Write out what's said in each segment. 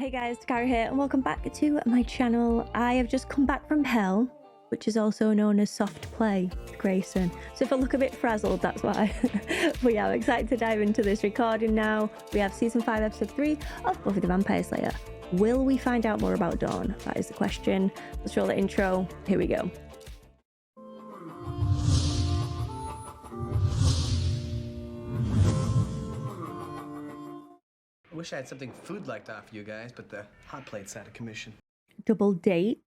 Hey guys, Dakara here and welcome back to my channel. I have just come back from hell, which is also known as soft play, Grayson. So if I look a bit frazzled, that's why. But yeah, I'm excited to dive into this recording now. We have season 5 episode 3 of Buffy the Vampire Slayer. Will we find out more about Dawn? That is the question. Let's roll the intro. Here we go. I wish I had something food-like to offer you guys, but the hot plate's out of commission. Double date.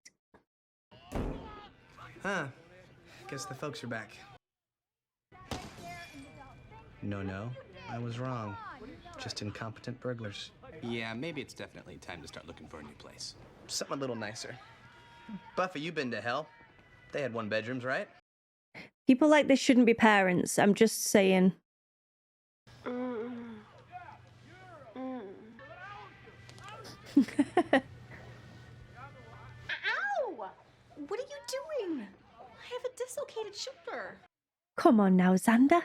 Huh. Guess the folks are back. No, I was wrong. Just incompetent burglars. Yeah, maybe it's definitely time to start looking for a new place. Something a little nicer. Buffy, you been to hell? They had one bedrooms, right? People like this shouldn't be parents. I'm just saying. Ow! What are you doing? I have a dislocated shoulder. Come on now, Xander.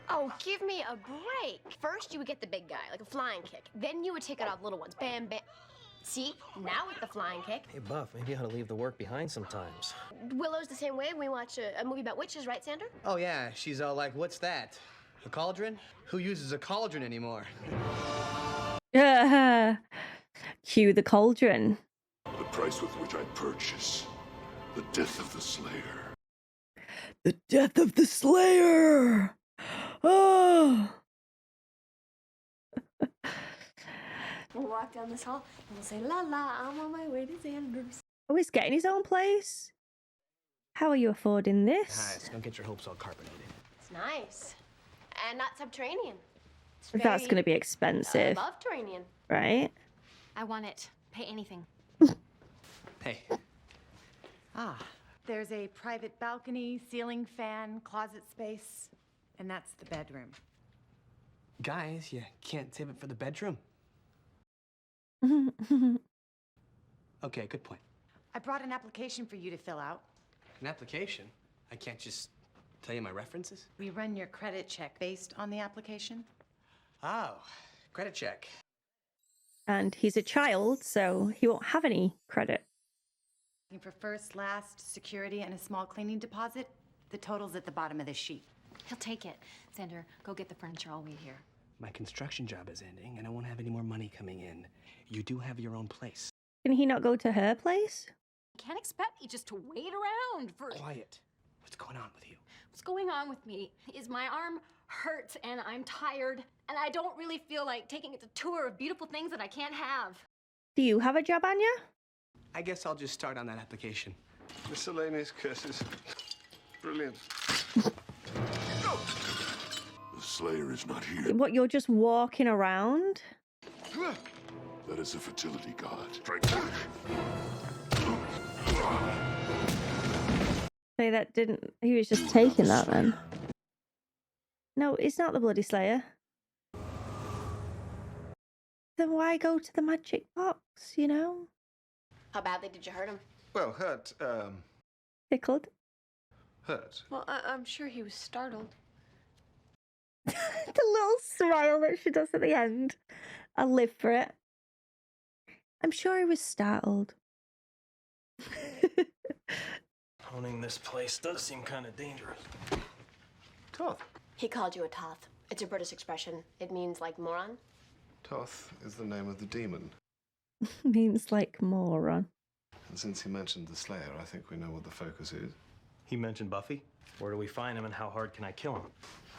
Oh, give me a break. First, you would get the big guy, like a flying kick. Then you would take out little ones. Bam, bam. See? Now with the flying kick. Hey, Buff, maybe you ought to leave the work behind sometimes. Willow's the same way. We watch a movie about witches, right, Xander? Oh yeah, she's all like, what's that? A cauldron? Who uses a cauldron anymore? Cue the cauldron. The price with which I purchase the death of the Slayer. The death of the Slayer! Oh! We'll walk down this hall and we'll say, la la, I'm on my way to Xander's. Oh, he's getting his own place? How are you affording this? Nice, don't get your hopes all carbonated. It's nice. And not subterranean. It's That's very going to be expensive, above-terranean. right? I want it. Pay anything. Hey, There's a private balcony, ceiling fan, closet space, and that's the bedroom. guys, you can't save it for the bedroom? Okay, good point. I brought an application for you to fill out. An application? I can't just tell you my references? We run your credit check based on the application. Oh, credit check. And he's a child, so he won't have any credit. Looking for first, last, security, and a small cleaning deposit. The total's at the bottom of the sheet. He'll take it. Xander, go get the furniture. I'll wait here. My construction job is ending, and I won't have any more money coming in. You do have your own place. Can he not go to her place? Can't expect me just to wait around for... Quiet. What's going on with you? What's going on with me is my arm hurts and I'm tired and I don't really feel like taking it a tour of beautiful things that I can't have. Do you have a job, Anya? I guess I'll just start on that application. Miscellaneous curses. Brilliant. The Slayer is not here. What, you're just walking around? That is a fertility god. Say that didn't... He was just taking that then. No, it's not the Bloody Slayer. Then why go to the magic box, you know? How badly did you hurt him? Well, hurt, Tickled. hurt. Well, I'm sure he was startled. The little smile that she does at the end. I live for it. I'm sure he was startled. Owning this place does seem kind of dangerous. Toth. He called you a toth. It's a British expression. It means like moron. Toth is the name of the demon. Means like moron. And since he mentioned the Slayer, I think we know what the focus is. He mentioned Buffy. Where do we find him and how hard can I kill him?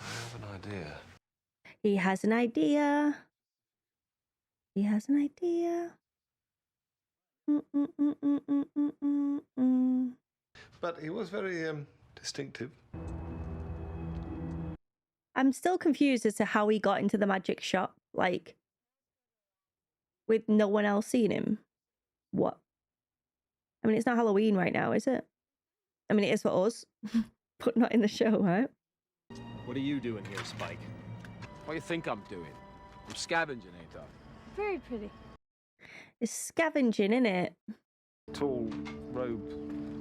I have an idea. He has an idea. He has an idea. But he was very, distinctive. I'm still confused as to how he got into the magic shop, like, with no one else seeing him. What? I mean, it's not Halloween right now, is it? I mean, it is for us, but not in the show, right? What are you doing here, Spike? What do you think I'm doing? I'm scavenging, ain't I? Very pretty. It's scavenging, innit? Tall robe,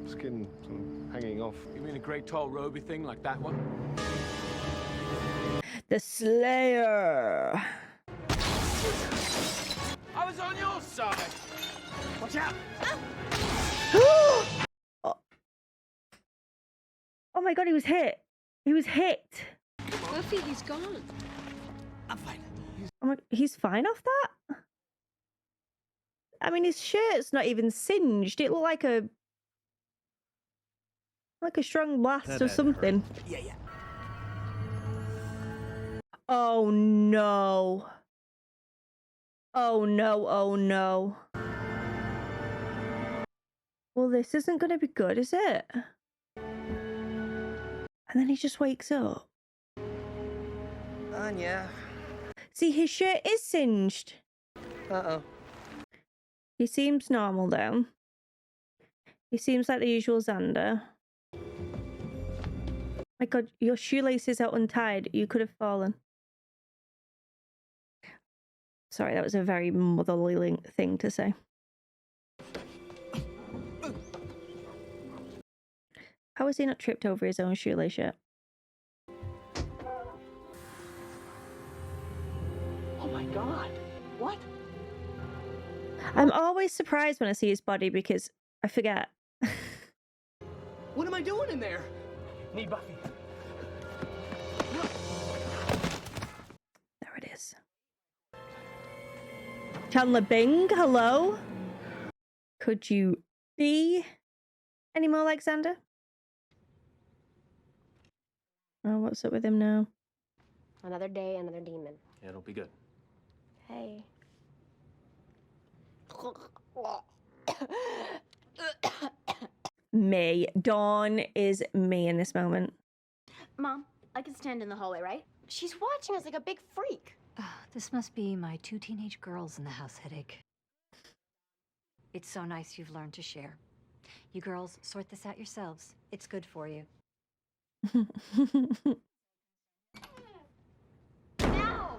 skin sort of hanging off. You mean a great tall roby thing like that one? The Slayer. I was Watch out! Oh. Oh my god, he was hit. He was hit. Buffy, he's gone. I'm fine. Oh my, he's fine off that? I mean, his shirt's not even singed. It looked like a strong blast or something. Yeah, yeah. Oh no. Oh no, oh no. Well, this isn't going to be good, is it? And then he just wakes up. Anya. See, his shirt is singed. Uh-oh. He seems normal, though. He seems like the usual Xander. My god, your shoelaces are untied. You could have fallen. Sorry, that was a very motherly thing to say. How has he not tripped over his own shoelace yet? Oh my god. What? I'm always surprised when I see his body because I forget. What am I doing in there? Need Buffy. There it is. Chandler Bing, hello? Could you be any more like Xander? Oh, what's up with him now? Another day, another demon. Yeah, it'll be good. Hey. Me. Dawn is me in this moment. Mom, I can stand in the hallway, right? She's watching us like a big freak. This must be my 2 teenage girls in the house headache. It's so nice you've learned to share. You girls sort this out yourselves. It's good for you. No!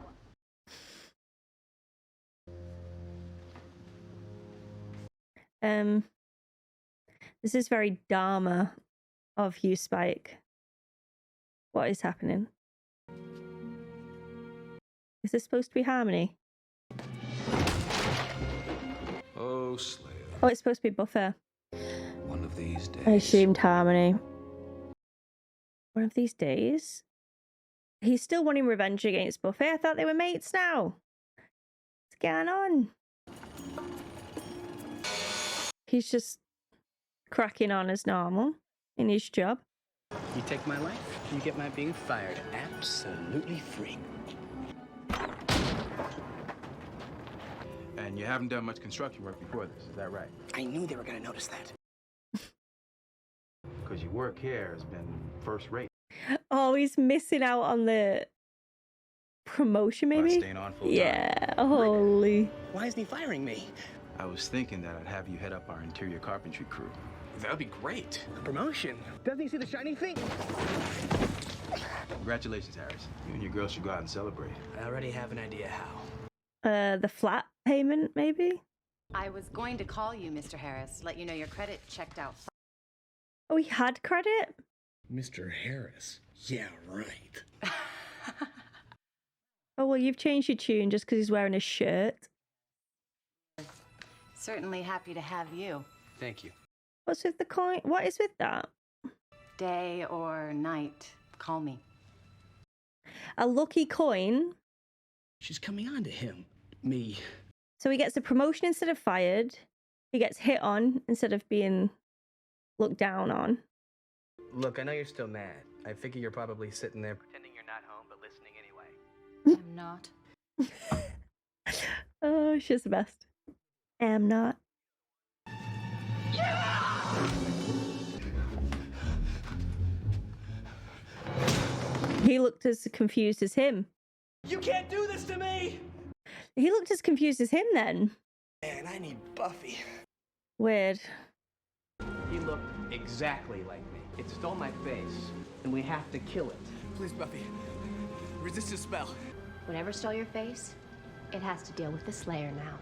This is very Dharma of you, Spike. What is happening? Is this supposed to be Harmony? Oh, Slayer. Oh, it's supposed to be Buffy. One of these days. I assumed Harmony. One of these days? He's still wanting revenge against Buffy. I thought they were mates now. What's going on? He's just cracking on as normal in his job. You take my life, you get my being fired absolutely free. And you haven't done much construction work before this, is that right? I knew they were gonna notice that. Because your work here has been first rate. Oh, he's missing out on the promotion, maybe? Staying on full time. Yeah, holy. Why isn't he firing me? I was thinking that I'd have you head up our interior carpentry crew. That would be great. A promotion? Doesn't he see the shiny thing? Congratulations, Harris. You and your girls should go out and celebrate. I already have an idea how. The flat payment, maybe? I was going to call you, Mr. Harris, let you know your credit checked out. Oh, he had credit? Mr. Harris. Yeah, right. Oh, well, you've changed your tune just because he's wearing a shirt. Certainly happy to have you. Thank you. What's with the coin? What is with that? Day or night, call me. A lucky coin. She's coming on to him. Me. So he gets a promotion instead of fired. He gets hit on instead of being looked down on. Look, I know you're still mad. I figure you're probably sitting there pretending you're not home, but listening anyway. I'm not. Oh, she's the best. Am not. He looked as confused as him. You can't do this to me! He looked as confused as him then. Man, I need Buffy. Weird. He looked exactly like me. It stole my face, and we have to kill it. Please, Buffy. Resist his spell. Whatever stole your face, it has to deal with the Slayer now.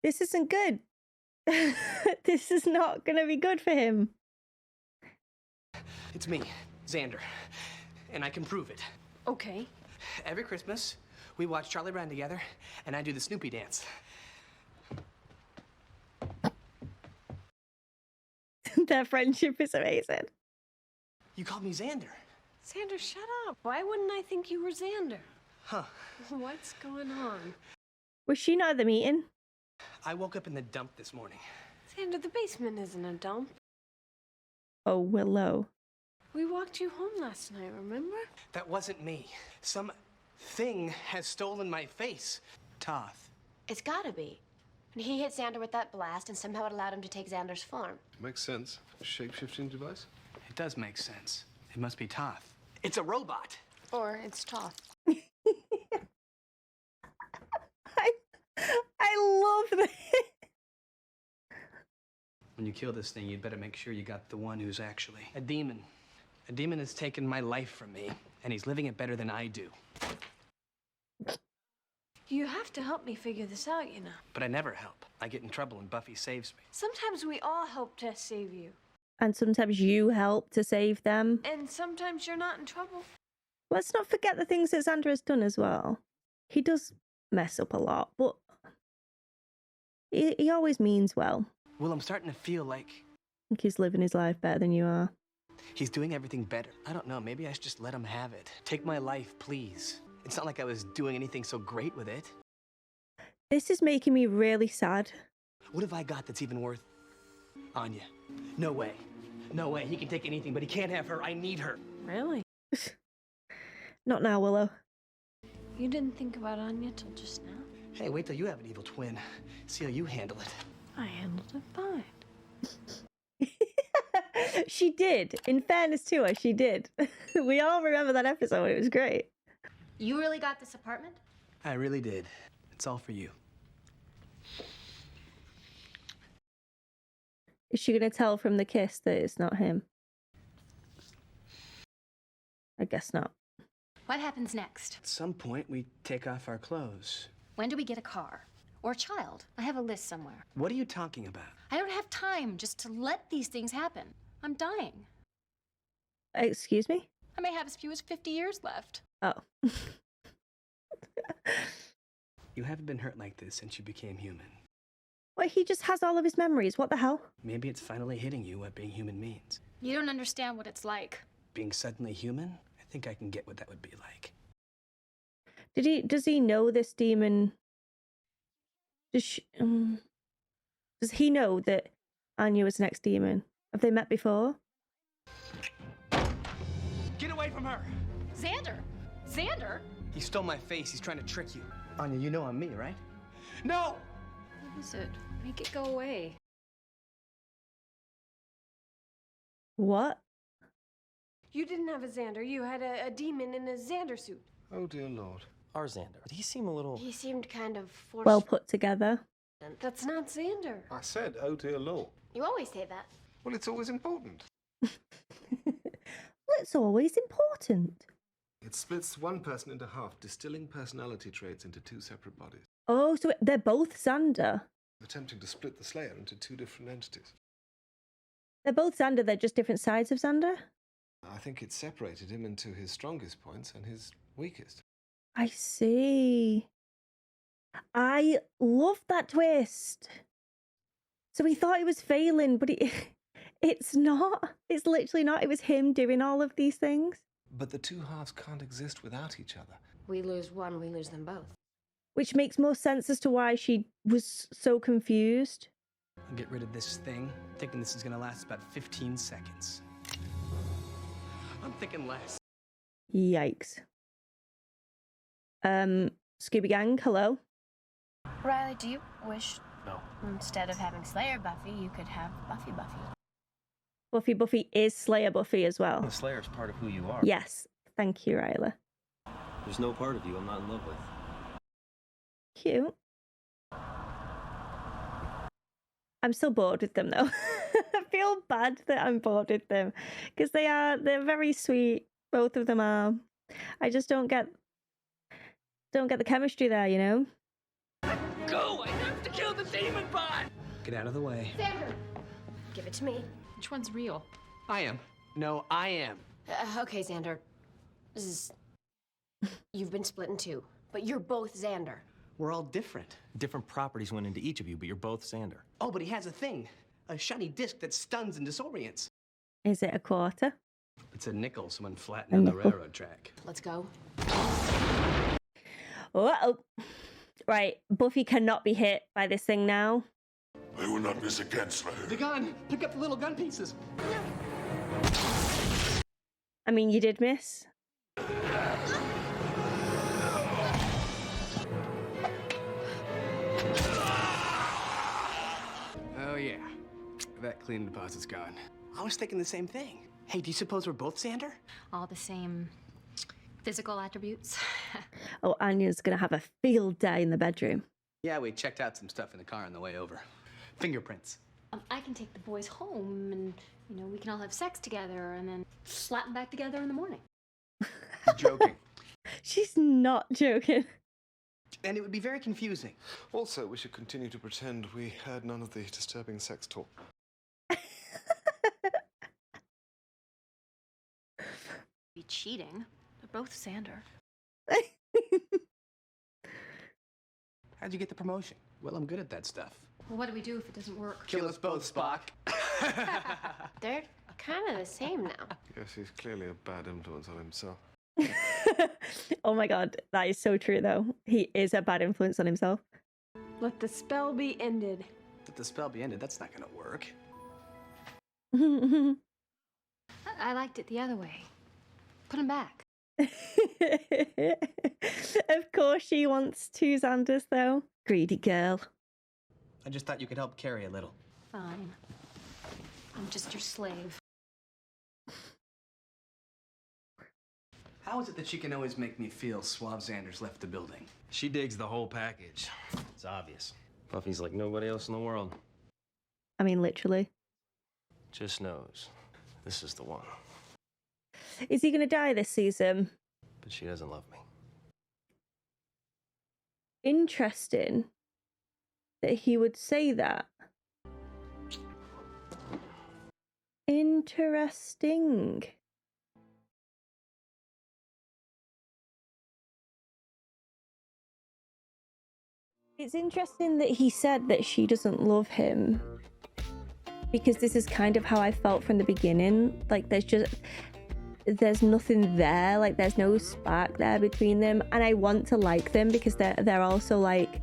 This isn't good. This is not going to be good for him. It's me, Xander. And I can prove it. Okay. Every Christmas, we watch Charlie Brown together, and I do the Snoopy dance. Their friendship is amazing. You called me Xander. Xander, shut up. Why wouldn't I think you were Xander? Huh. What's going on? Was she not at the meeting? I woke up in the dump this morning. Xander, the basement isn't a dump. Oh, Willow. We walked you home last night, remember? That wasn't me. Some thing has stolen my face. Toth. It's gotta be. And he hit Xander with that blast, and somehow it allowed him to take Xander's form. Makes sense. Shape-shifting device? It does make sense. It must be Toth. It's a robot. Or it's Toth. I love this. When you kill this thing, you'd better make sure you got the one who's actually... A demon. A demon has taken my life from me, and he's living it better than I do. You have to help me figure this out, you know. But I never help. I get in trouble and Buffy saves me. Sometimes we all help to save you. And sometimes you help to save them. And sometimes you're not in trouble. Let's not forget the things that Xander has done as well. He does mess up a lot, but he always means well. Well, I'm starting to feel like I think he's living his life better than you are. he's doing everything better. I don't know, maybe I should just let him have it. Take my life, please. It's not like I was doing anything so great with it. This is making me really sad. What have I got that's even worth Anya? No way. No way. He can take anything, but he can't have her. I need her. Really? Not now, Willow. You didn't think about Anya till just now? Hey, wait till you have an evil twin. See how you handle it. I handled it fine. She did. In fairness to her, she did. We all remember that episode. It was great. You really got this apartment? I really did. It's all for you. Is she going to tell from the kiss that it's not him? I guess not. What happens next? At some point, we take off our clothes. When do we get a car? Or a child? I have a list somewhere. What are you talking about? I don't have time just to let these things happen. I'm dying. Excuse me? I may have as few as 50 years left. Oh. You haven't been hurt like this since you became human. Well, he just has all of his memories. What the hell? Maybe it's finally hitting you what being human means. You don't understand what it's like. Being suddenly human? I think I can get what that would be like. Does he know this demon? Does he know that Anya was the next demon? Have they met before? Get away from her! Xander! Xander! He stole my face. He's trying to trick you. Anya, you know I'm me, right? No! What is it? Make it go away. What? You didn't have a Xander. You had a demon in a Xander suit. Oh, dear Lord. Our Xander. Did he seem a little... He seemed kind of forced. Well put together. That's not Xander. I said, oh dear Lord. You always say that. Well, it's always important. Well, it's always important. It splits one person into half, distilling personality traits into two separate bodies. Oh, so they're both Xander. Attempting to split the Slayer into two different entities. They're both Xander, they're just different sides of Xander? I think it separated him into his strongest points and his weakest. I see. I love that twist. So he thought he was failing, but it's not. It's literally not. It was him doing all of these things. But the two halves can't exist without each other. We lose one, we lose them both. Which makes more sense as to why she was so confused. I'll get rid of this thing. Thinking this is gonna last about 15 seconds. I'm thinking less. Yikes. Scooby Gang, hello? Riley, do you wish... No. Instead of having Slayer Buffy, you could have Buffy Buffy? Buffy is Slayer Buffy as well. The Slayer's part of who you are. Yes. Thank you, Ryla. There's no part of you I'm not in love with. Cute. I'm still bored with them though. I feel bad that I'm bored with them because they're very sweet. Both of them are. I just don't get the chemistry there, you know? Go! I have to kill the demon bot! Get out of the way. Xander! Give it to me. Which one's real? I am. No, I am. Okay, Xander. This is You've been split in two, but you're both Xander. We're all different. Different properties went into each of you, but you're both Xander. Oh, but he has a thing. A shiny disc that stuns and disorients. Is it a quarter? It's a nickel someone flattened on the railroad track. Let's go. Uh-oh. Right, Buffy cannot be hit by this thing now. I will not miss again, Slayer. The gun! Pick up the little gun pieces. I mean, you did miss. Oh, yeah. That clean deposit's gone. I was thinking the same thing. Hey, do you suppose we're both Xander? All the same physical attributes. Oh, Anya's gonna have a field day in the bedroom. Yeah, we checked out some stuff in the car on the way over. Fingerprints. I can take the boys home and, we can all have sex together and then slap them back together in the morning. Joking. She's not joking. And it would be very confusing. Also, we should continue to pretend we heard none of the disturbing sex talk. Be cheating. They're both Xander. How'd you get the promotion? Well, I'm good at that stuff. Well, what do we do if it doesn't work? Kill us both, Spock. They're kind of the same now. Yes, he's clearly a bad influence on himself. Oh my god, that is so true though. He is a bad influence on himself. Let the spell be ended. Let the spell be ended. That's not gonna work. I liked it the other way. Put him back. Of course she wants two Xanders though. Greedy girl. I just thought you could help carry a little. Fine. I'm just your slave. How is it that she can always make me feel Suave Xander's left the building? She digs the whole package. It's obvious. Buffy's like nobody else in the world. I mean, literally. Just knows this is the one. Is he gonna die this season? But she doesn't love me. Interesting that he would say that. Interesting. It's interesting that he said that she doesn't love him, because this is kind of how I felt from the beginning. Like there's nothing there, like there's no spark there between them, and I want to like them because they're also like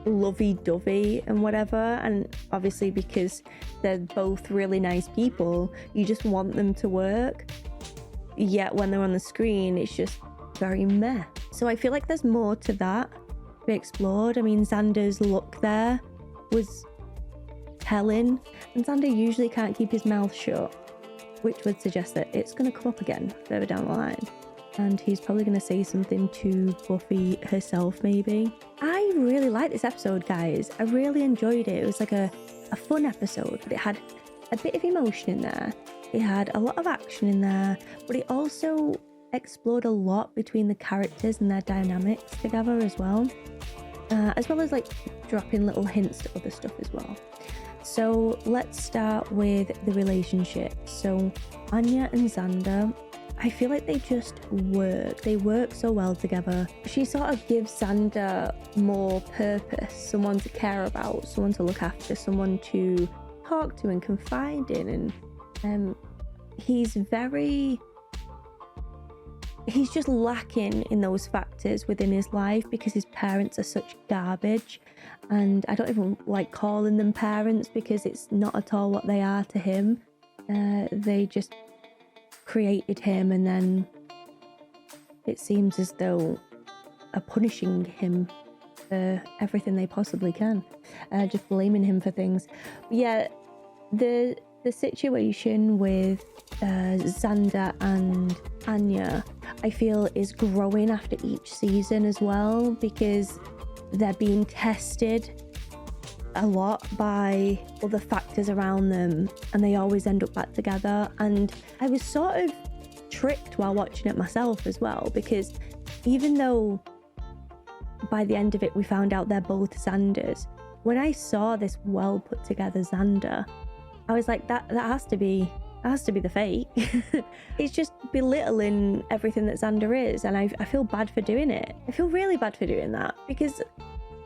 lovey-dovey and whatever, and obviously because they're both really nice people, you just want them to work, yet when they're on the screen it's just very meh. So I feel like there's more to that to be explored. I mean, Xander's look there was telling, and Xander usually can't keep his mouth shut, which would suggest that it's going to come up again further down the line, and he's probably going to say something to Buffy herself maybe. I really liked this episode, guys. I really enjoyed it. It was like a fun episode, but it had a bit of emotion in there. It had a lot of action in there, but it also explored a lot between the characters and their dynamics together as well as like dropping little hints to other stuff as well. So let's start with the relationship. So Anya and Xander, I feel like they just work. They work so well together. She sort of gives Xander more purpose, someone to care about, someone to look after, someone to talk to and confide in. And he's just lacking in those factors within his life because his parents are such garbage. And I don't even like calling them parents because it's not at all what they are to him. They just created him, and then it seems as though are punishing him for everything they possibly can, just blaming him for things. But yeah, the situation with Xander and Anya, I feel, is growing after each season as well, because they're being tested a lot by other factors around them, and they always end up back together. And I was sort of tricked while watching it myself as well, because even though by the end of it we found out they're both Xanders, when I saw this well put together Xander, I was like, that has to be has to be the fake. It's just belittling everything that Xander is, and I feel bad for doing it. I feel really bad for doing that, because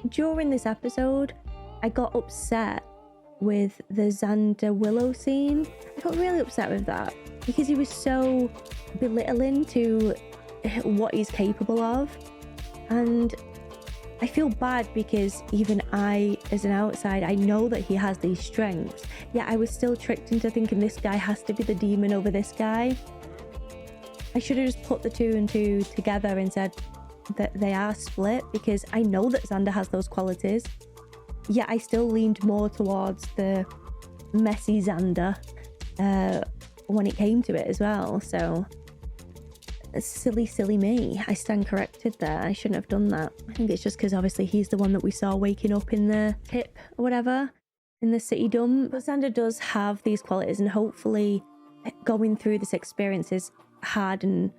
during this episode, I got upset with the Xander Willow scene. I got really upset with that, because he was so belittling to what he's capable of. And I feel bad because even I, as an outsider, I know that he has these strengths. Yet I was still tricked into thinking this guy has to be the demon over this guy. I should have just put the two and two together and said that they are split, because I know that Xander has those qualities. Yet I still leaned more towards the messy Xander when it came to it as well. So silly me. I stand corrected there. I shouldn't have done that. I think it's just because obviously he's the one that we saw waking up in the tip or whatever in the city dump. But Xander does have these qualities, and hopefully going through this experience, as hard and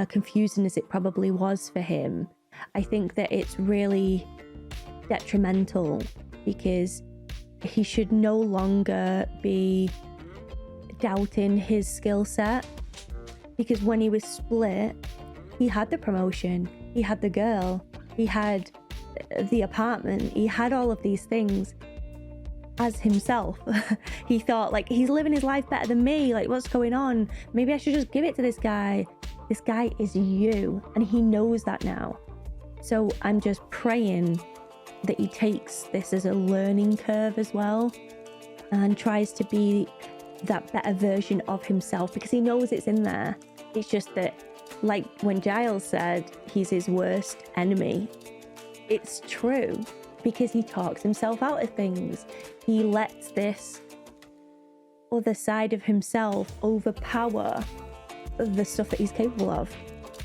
confusing as it probably was for him, I think that it's really detrimental, because he should no longer be doubting his skill set. Because when he was split, he had the promotion, he had the girl, he had the apartment, he had all of these things as himself. He thought, like, he's living his life better than me, like, what's going on? Maybe I should just give it to this guy. This guy is you, and he knows that now. So I'm just praying that he takes this as a learning curve as well, and tries to be that better version of himself, because he knows it's in there. It's just that, like when Giles said he's his worst enemy, it's true, because he talks himself out of things. He lets this other side of himself overpower the stuff that he's capable of,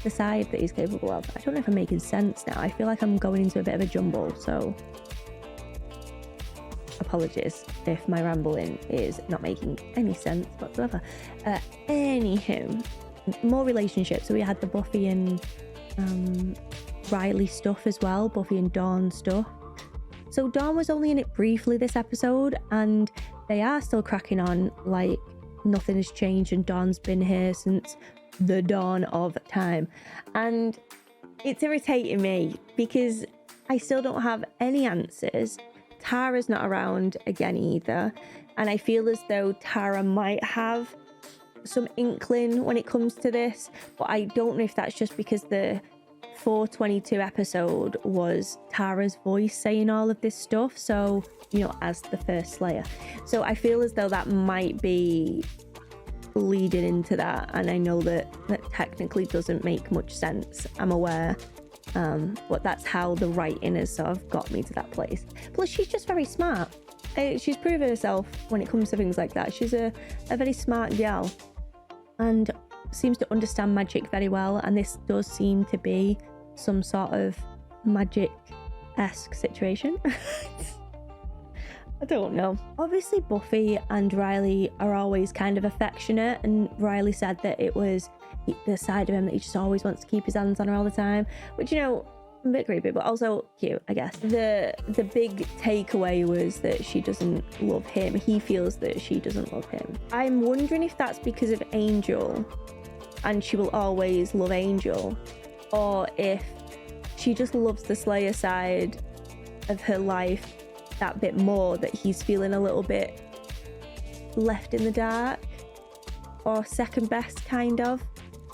the side that he's capable of. I don't know if I'm making sense now. I feel like I'm going into a bit of a jumble, so apologies if my rambling is not making any sense whatsoever. Anywho, more relationships. So we had the Buffy and Riley stuff as well, Buffy and Dawn stuff. So Dawn was only in it briefly this episode, and they are still cracking on like nothing has changed, and Dawn's been here since the dawn of time. And it's irritating me because I still don't have any answers. Tara's not around again either, and I feel as though Tara might have some inkling when it comes to this, but I don't know if that's just because the 422 episode was Tara's voice saying all of this stuff, so, you know, as the first Slayer. So I feel as though that might be leading into that, and I know that technically doesn't make much sense, I'm aware. But that's how the writing has sort of got me to that place. Plus, she's just very smart. She's proven herself when it comes to things like that. She's a very smart gal, and seems to understand magic very well. And this does seem to be some sort of magic-esque situation. I don't know. Obviously, Buffy and Riley are always kind of affectionate, and Riley said that it was the side of him that he just always wants to keep his hands on her all the time, which, you know, a bit creepy, but also cute, I guess. The big takeaway was that she doesn't love him. He feels that she doesn't love him. I'm wondering if that's because of Angel, and she will always love Angel, or if she just loves the Slayer side of her life that bit more, that he's feeling a little bit left in the dark, or second best, kind of.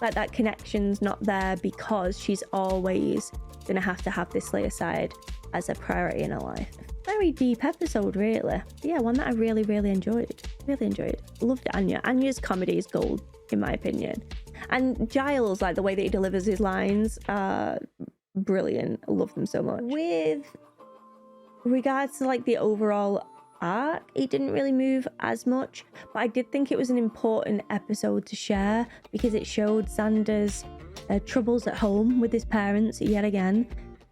Like that connection's not there because she's always gonna have to have this Slayer side as a priority in her life. Very deep episode, really. Yeah, one that I really enjoyed. Loved Anya. Anya's comedy is gold, in my opinion. And Giles, like the way that he delivers his lines, brilliant. I love them so much. With regards to like the overall arc, it didn't really move as much, but I did think it was an important episode to share because it showed Xander's troubles at home with his parents yet again,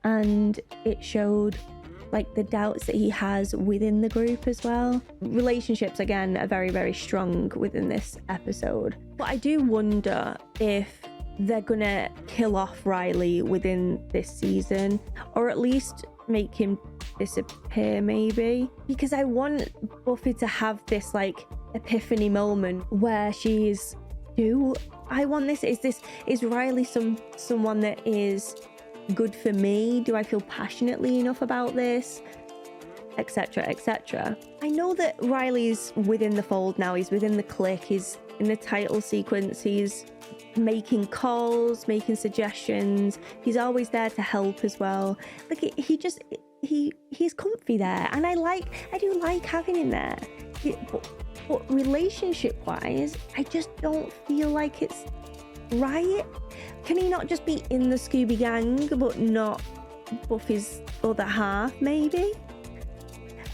and it showed like the doubts that he has within the group as well. Relationships again are very strong within this episode, but I do wonder if they're gonna kill off Riley within this season, or at least make him disappear maybe, because I want Buffy to have this like epiphany moment where she's, do I want this? Is Riley someone that is good for me? Do I feel passionately enough about this? Etc, etc. I know that Riley's within the fold now. He's within the clique. He's in the title sequence. He's making calls, making suggestions. He's always there to help as well. Like he's comfy there, and I do like having him there. But relationship wise, I just don't feel like it's right. Can he not just be in the Scooby Gang but not Buffy's other half, maybe?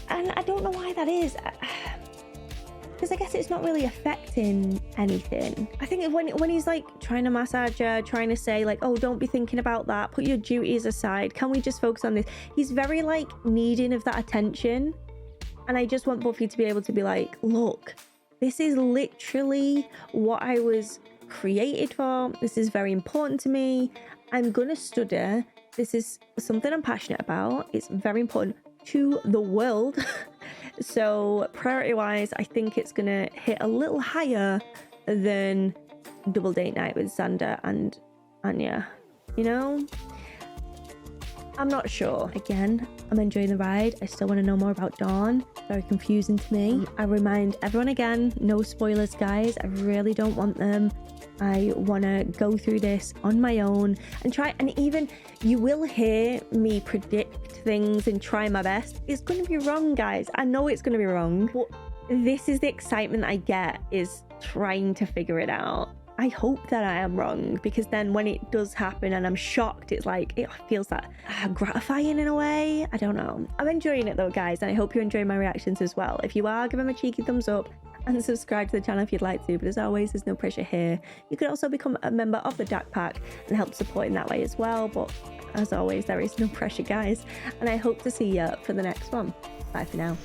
And I don't know why that is, because I guess it's not really affecting anything. I think when he's like trying to massage her, trying to say like, oh, don't be thinking about that, put your duties aside, can we just focus on this? He's very like needing of that attention. And I just want Buffy to be able to be like, look, this is literally what I was created for. This is very important to me. I'm gonna study. This is something I'm passionate about. It's very important to the world. So priority wise, I think it's gonna hit a little higher than double date night with Xander and Anya, you know? I'm not sure. Again, I'm enjoying the ride. I still want to know more about Dawn. Very confusing to me. I remind everyone again, no spoilers, guys. I really don't want them. I want to go through this on my own and try, and even you will hear me predict things and try my best. It's going to be wrong, guys. I know it's going to be wrong, but this is the excitement I get, is trying to figure it out. I hope that I am wrong, because then when it does happen and I'm shocked, it's like, it feels that gratifying in a way. I don't know. I'm enjoying it though, guys, and I hope you're enjoying my reactions as well. If you are, give them a cheeky thumbs up and subscribe to the channel if you'd like to. But as always, there's no pressure here. You could also become a member of the Dak Pack and help support in that way as well. But as always, there is no pressure, guys. And I hope to see you for the next one. Bye for now.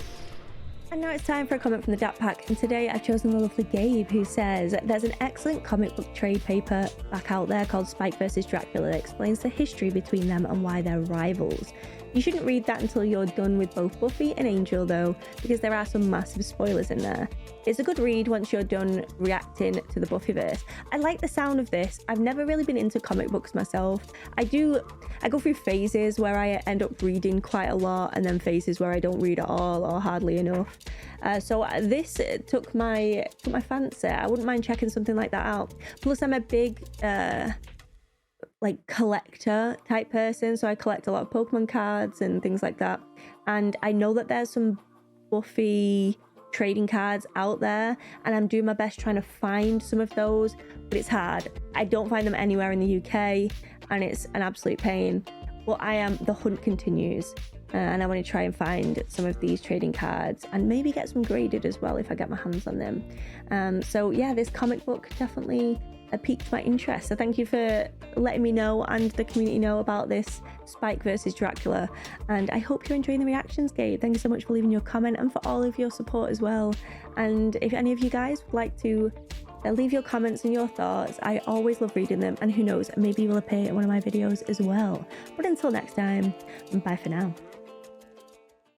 And now it's time for a comment from the Dak Pack, and today I've chosen the lovely Gabe, who says, there's an excellent comic book trade paper back out there called Spike vs. Dracula that explains the history between them and why they're rivals. You shouldn't read that until you're done with both Buffy and Angel though, because there are some massive spoilers in there. It's a good read once you're done reacting to the Buffyverse. I like the sound of this. I've never really been into comic books myself. I go through phases where I end up reading quite a lot, and then phases where I don't read at all or hardly enough. So this took my fancy. I wouldn't mind checking something like that out. Plus I'm a big like collector type person, so I collect a lot of Pokemon cards and things like that. And I know that there's some Buffy trading cards out there, and I'm doing my best trying to find some of those, but it's hard. I don't find them anywhere in the UK, and it's an absolute pain. But the hunt continues, and I want to try and find some of these trading cards and maybe get some graded as well if I get my hands on them. So yeah, this comic book definitely piqued my interest. So thank you for letting me know and the community know about this Spike versus Dracula, and I hope you're enjoying the reactions, Gabe. Thank you so much for leaving your comment and for all of your support as well. And if any of you guys would like to leave your comments and your thoughts, I always love reading them, and who knows, maybe you will appear in one of my videos as well. But until next time, bye for now.